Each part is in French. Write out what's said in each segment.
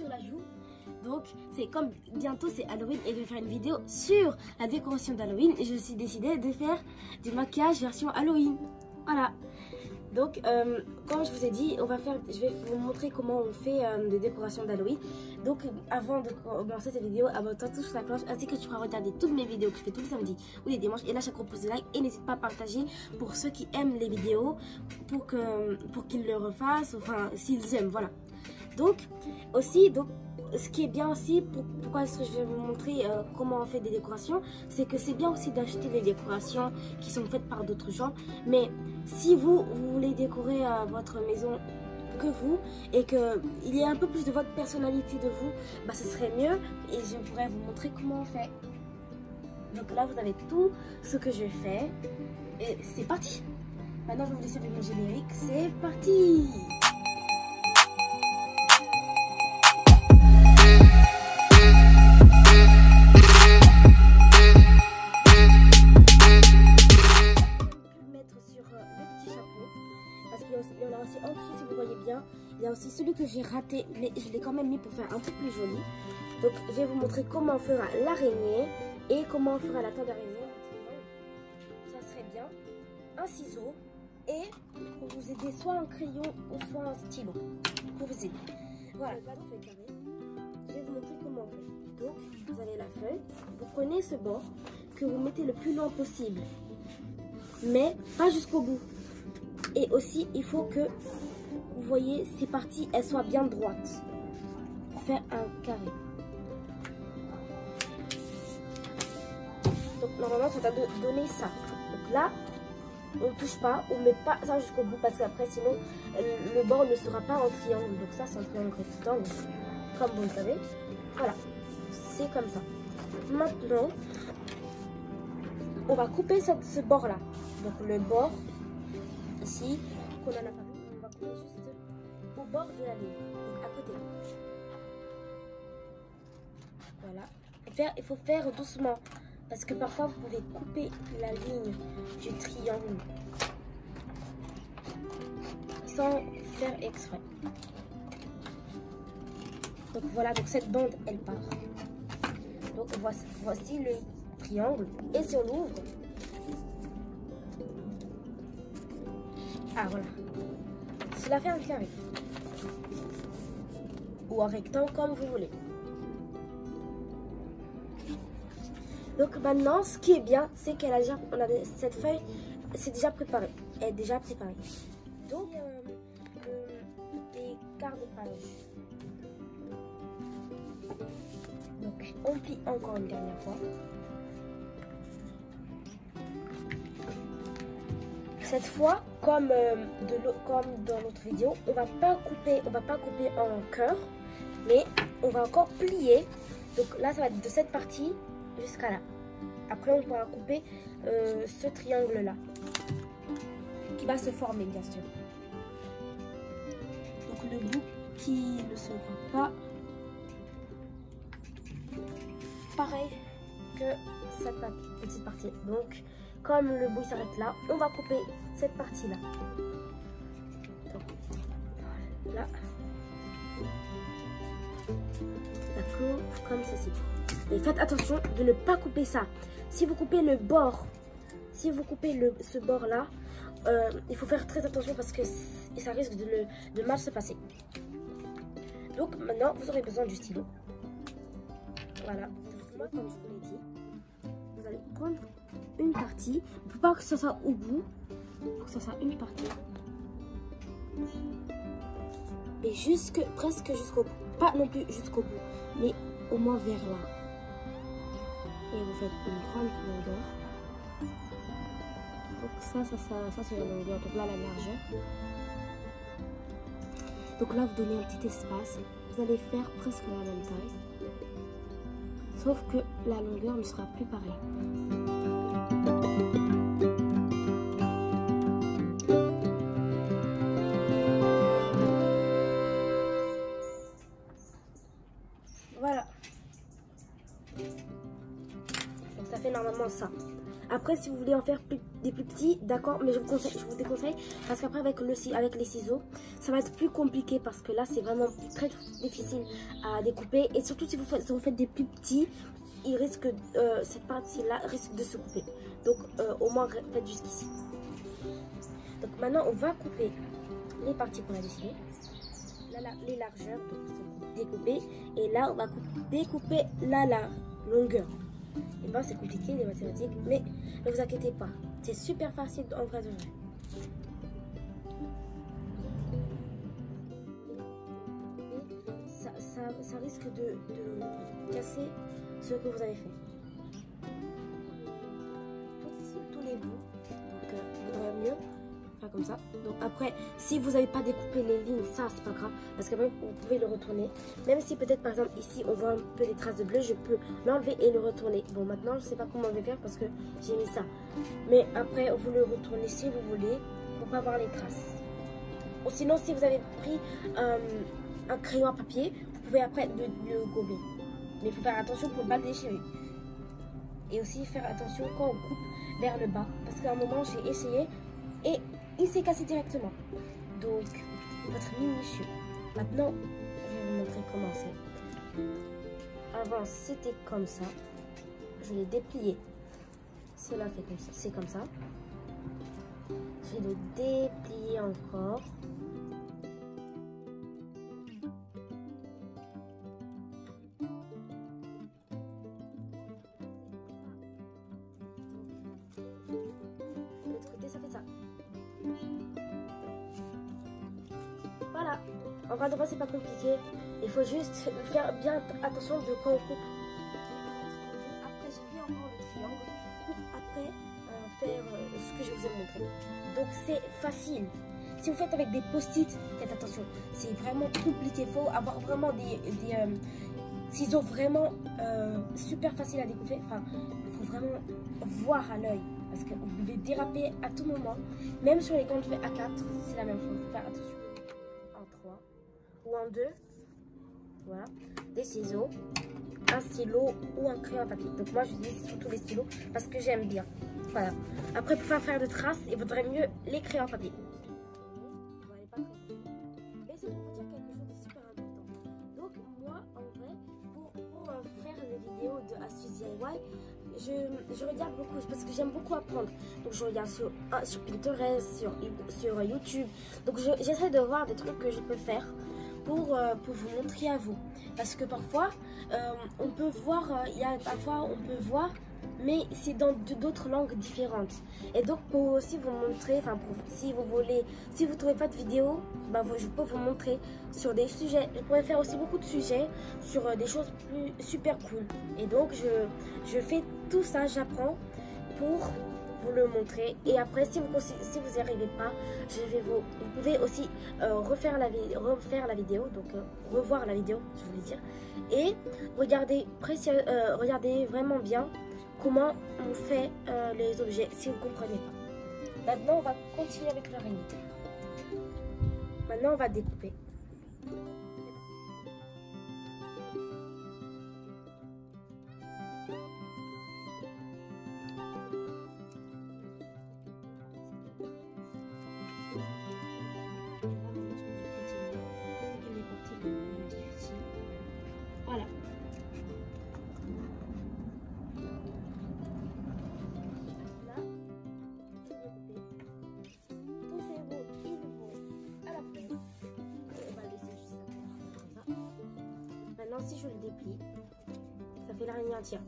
sur la joue. Donc c'est comme bientôt c'est Halloween et je vais faire une vidéo sur la décoration d'Halloween. Et je me suis décidée de faire du maquillage version Halloween. Voilà. Donc comme je vous ai dit, je vais vous montrer comment on fait des décorations d'Halloween. Donc avant de commencer cette vidéo, abonne-toi, touche la cloche, ainsi que tu pourras regarder toutes mes vidéos que je fais tous les samedis ou les dimanches. Et lâche un gros pouce de like et n'hésite pas à partager pour ceux qui aiment les vidéos, pour qu'ils le refassent, enfin s'ils aiment, voilà. Donc aussi, ce qui est bien aussi, pourquoi est-ce que je vais vous montrer comment on fait des décorations, c'est que c'est bien aussi d'acheter des décorations qui sont faites par d'autres gens. Mais si vous voulez décorer votre maison que vous et qu'il y ait un peu plus de votre personnalité de vous, bah ce serait mieux et je pourrais vous montrer comment on fait. Donc là vous avez tout ce que je fais et c'est parti. Maintenant je vais vous laisser avec mon générique, c'est parti. Il y en a aussi en dessous, si vous voyez bien. Il y a aussi celui que j'ai raté, mais je l'ai quand même mis pour faire un truc plus joli. Donc je vais vous montrer comment on fera l'araignée et comment on fera la taille d'araignée. Ça serait bien un ciseau et pour vous aider soit un crayon ou soit un stylo pour vous aider. Voilà, là je fais carré. Je vais vous montrer comment on fait. Donc vous avez la feuille, vous prenez ce bord que vous mettez le plus loin possible, mais pas jusqu'au bout. Et aussi, il faut que, vous voyez, ces parties, elles soient bien droites. Pour faire un carré. Donc, normalement, ça va donner ça. Donc là, on ne touche pas, on ne met pas ça jusqu'au bout parce qu'après, sinon, le bord ne sera pas en triangle. Donc ça, c'est un triangle rectangle, comme vous le savez. Voilà, c'est comme ça. Maintenant, on va couper ce bord-là. Donc le bord ici, qu'on en a pas vu, on va couper juste au bord de la ligne, donc à côté. Voilà. Il faut faire doucement, parce que parfois vous pouvez couper la ligne du triangle sans faire exprès. Donc voilà, donc cette bande, elle part. Donc voici le triangle, et si on l'ouvre, ah voilà, cela fait un carré ou un rectangle comme vous voulez. Donc maintenant, ce qui est bien, c'est qu'elle a déjà, cette feuille, c'est déjà préparé, elle est déjà préparée. Donc des quarts de page. Donc on plie encore une dernière fois. Cette fois, comme dans l'autre vidéo, on va pas couper en cœur, mais on va encore plier. Donc là, ça va être de cette partie jusqu'à là. Après, on pourra couper ce triangle-là, qui va se former, bien sûr. Donc le bout qui ne sera pas pareil que cette petite partie. Donc, comme le bout s'arrête là, on va couper cette partie-là. Là. D'accord, comme ceci. Et faites attention de ne pas couper ça. Si vous coupez le bord, ce bord-là, il faut faire très attention parce que ça risque de mal se passer. Donc maintenant, vous aurez besoin du stylo. Voilà. Comme je vous l'ai dit, vous allez prendre une partie. Il ne faut pas que ça soit au bout. Il faut que ça soit une partie. Et presque jusqu'au bout. Pas non plus jusqu'au bout, mais au moins vers là. Et vous faites une grande longueur. Donc ça c'est la longueur. Donc là, la largeur. Donc là, vous donnez un petit espace. Vous allez faire presque la même taille. Sauf que la longueur ne sera plus pareille. Voilà. Donc ça fait normalement ça. Après, si vous voulez en faire des plus petits, d'accord, mais je vous déconseille parce qu'après avec les ciseaux, ça va être plus compliqué parce que là, c'est vraiment très difficile à découper. Et surtout si vous faites des plus petits, il risque, cette partie-là risque de se couper. Donc, au moins, faites jusqu'ici. Donc maintenant, on va couper les parties qu'on a dessinées. Là, les largeurs, donc c'est découpé. Et là, on va découper la longueur. Et ben, c'est compliqué les mathématiques, mais ne vous inquiétez pas. C'est super facile en vrai de vrai. Ça risque de casser ce que vous avez fait. Tous les bouts, donc il vaudrait mieux faire comme ça. Donc après, si vous n'avez pas découpé les lignes, ça c'est pas grave, parce que même vous pouvez le retourner. Même si peut-être par exemple ici on voit un peu des traces de bleu, je peux l'enlever et le retourner. Bon, maintenant je sais pas comment je vais faire parce que j'ai mis ça. Mais après vous le retournez si vous voulez pour pas voir les traces. Ou sinon si vous avez pris un crayon à papier, vous pouvez après le gommer. Mais il faut faire attention pour ne pas le déchirer. Et aussi faire attention quand on coupe vers le bas. Parce qu'à un moment, j'ai essayé et il s'est cassé directement. Donc, il faut être minutieux. Maintenant, je vais vous montrer comment c'est. Avant, c'était comme ça. Je l'ai déplié. Cela fait comme ça. C'est comme ça. Je vais le déplier encore. Ça fait ça. Voilà. En vrai de vrai, c'est pas compliqué. Il faut juste faire bien attention de quand on coupe. Après, j'ai fait encore le triangle pour après faire ce que je vous ai montré. Donc, c'est facile. Si vous faites avec des post-it, faites attention. C'est vraiment compliqué. Il faut avoir vraiment des ciseaux vraiment super faciles à découper. Enfin, il faut vraiment voir à l'œil. Parce que vous pouvez déraper à tout moment. Même sur les comptes A4, c'est la même chose. Il faut faire attention. En 3 ou en 2. Voilà. Des ciseaux, un stylo ou un crayon à papier. Donc moi, j'utilise surtout les stylos parce que j'aime bien. Voilà. Après, pour faire de traces, il vaudrait mieux les crayons à papier. Mais c'est pour vous dire quelque chose de super important. Donc moi, en vrai, pour faire des vidéos de astuces DIY, je regarde beaucoup parce que j'aime beaucoup apprendre. Donc je regarde sur Pinterest, sur YouTube. Donc j'essaie de voir des trucs que je peux faire pour vous montrer à vous. Parce que parfois, on peut voir, mais c'est dans d'autres langues différentes. Et donc pour aussi vous montrer, si vous trouvez pas de vidéo, je peux vous montrer sur des sujets. Je pourrais faire aussi beaucoup de sujets sur des choses super cool. Et donc je fais tout ça, j'apprends pour vous le montrer. Et après, si vous n'y arrivez pas, vous pouvez aussi refaire la vidéo, donc revoir la vidéo, je voulais dire, et regardez vraiment bien comment on fait les objets si vous ne comprenez pas. Maintenant, on va continuer avec l'araignée. Maintenant, on va découper. Voilà. Là, c'est découpé. Tous ces mots, ils vont à la poubelle. On va laisser juste ça comme ça. Maintenant, si je le déplie, ça fait l'araignée entière.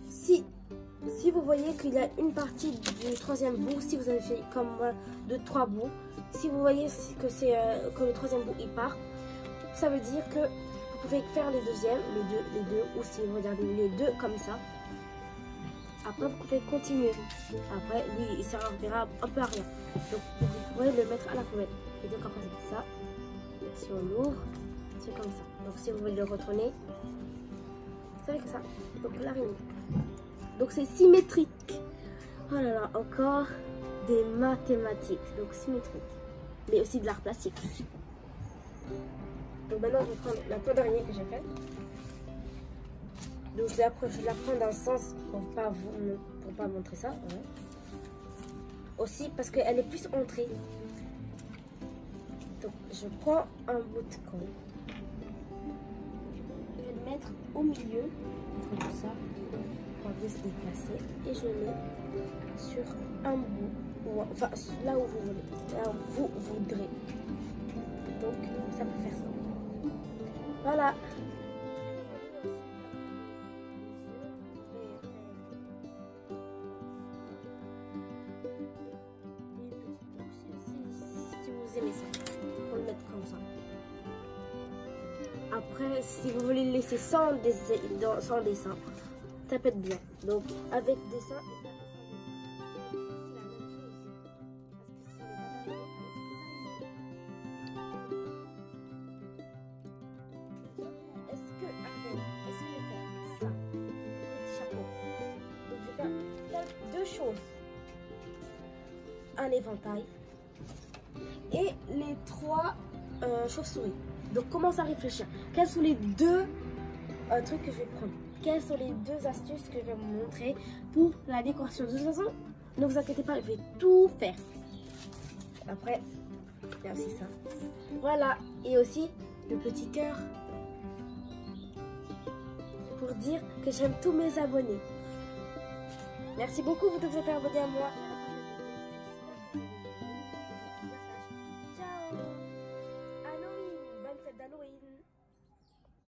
Si vous voyez qu'il y a une partie du troisième bout, si vous avez fait comme moi de 3 bouts, si vous voyez que le troisième bout il part, ça veut dire que vous pouvez faire les deuxièmes, les deux, ou si vous regardez les deux comme ça. Après, vous pouvez continuer. Après, lui, il servira un peu à rien. Donc, vous pourrez le mettre à la poubelle. Et donc, après, c'est ça. Si on l'ouvre, c'est comme ça. Donc, si vous voulez le retourner, c'est avec ça. Donc, l'araignée. Donc, c'est symétrique. Oh là là, encore des mathématiques. Donc, symétrique. Mais aussi de l'art plastique. Donc, maintenant, je vais prendre la peau d'araignée que j'ai faite. Donc je la prends dans le sens pour pas montrer ça. Ouais. Aussi parce qu'elle est plus entrée. Donc je prends un bout de colle. Je vais le mettre au milieu, comme ça, pour bien se déplacer. Et je le mets sur un bout, enfin là où vous voulez, là où vous voudrez. Donc ça peut faire ça. Voilà. Si vous aimez ça, on le mettre comme ça. Après, si vous voulez le laisser sans dessin, ça peut être bien. Donc avec dessin et ça. Deux choses, un éventail et les 3 chauves-souris. Donc commence à réfléchir, quels sont les 2 trucs que je vais prendre, quelles sont les 2 astuces que je vais vous montrer pour la décoration. De toute façon, ne vous inquiétez pas, je vais tout faire. Après, il y a aussi ça, voilà, et aussi le petit cœur pour dire que j'aime tous mes abonnés. Merci beaucoup, vous devez être abonné à moi.